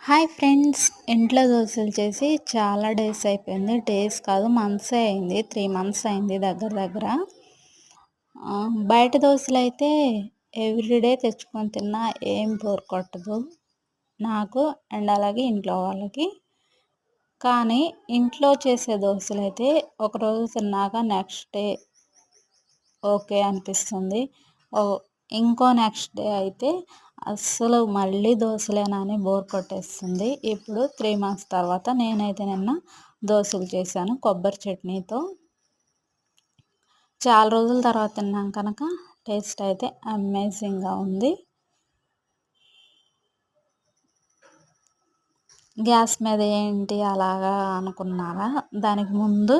Hi friends, ఇంట్లో దోశలు చేసి చాలా డేస్ అయిపోయింది. డేస్ కాదు, మంత్సే అయింది. 3 మంత్స్ అయింది దగ్గర దగ్గర. బయట దోశలైతే ఎవ్రీడే తెచ్చుకొని తిన్నా ఏం బోర్ కొట్టదు నాకు అండ్ అలాగే ఇంట్లో వాళ్ళకి. కానీ ఇంట్లో చేసే దోశలైతే ఒకరోజు తిన్నాక నెక్స్ట్ డే ఓకే అనిపిస్తుంది. ఇంకో నెక్స్ట్ డే అయితే అస్సలు మళ్ళీ దోశలేనా అని బోర్ కొట్టేస్తుంది. ఇప్పుడు 3 మంత్స్ తర్వాత నేనైతే నిన్న దోశలు చేశాను కొబ్బరి చట్నీతో. చాలా రోజుల తర్వాత తిన్నాం కనుక టేస్ట్ అయితే అమేజింగ్గా ఉంది. గ్యాస్ మీద ఏంటి అలాగా అనుకున్నారా? దానికి ముందు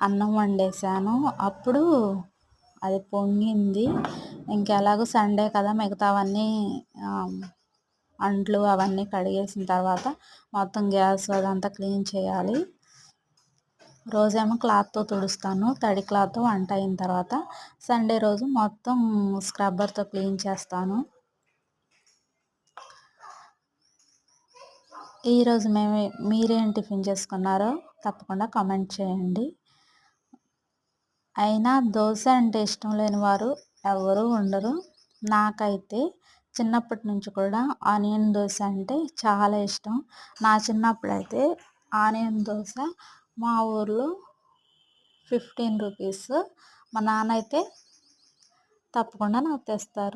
అన్నం వండేసాను. అప్పుడు అది పొంగింది. ఇంకెలాగో సండే కదా, మిగతావన్నీ అంట్లు అవన్నీ కడిగేసిన తర్వాత మొత్తం గ్యాస్ అదంతా క్లీన్ చేయాలి. రోజేమో క్లాత్తో తుడుస్తాను, తడి క్లాత్ వంట అయిన తర్వాత. సండే రోజు మొత్తం స్క్రబ్బర్తో క్లీన్ చేస్తాను. ఈరోజు మీరేం టిఫిన్ చేసుకున్నారో తప్పకుండా కామెంట్ చేయండి. అయినా దోశ అంటే ఇష్టం లేని వారు ఎవరు ఉండరు. నాకైతే చిన్నప్పటి నుంచి కూడా ఆనియన్ దోశ అంటే చాలా ఇష్టం. నా చిన్నప్పుడైతే ఆనియన్ దోశ మా ఊర్లో 15 రూపీస్. మా నాన్న అయితే తప్పకుండా నాకు తెస్తారు.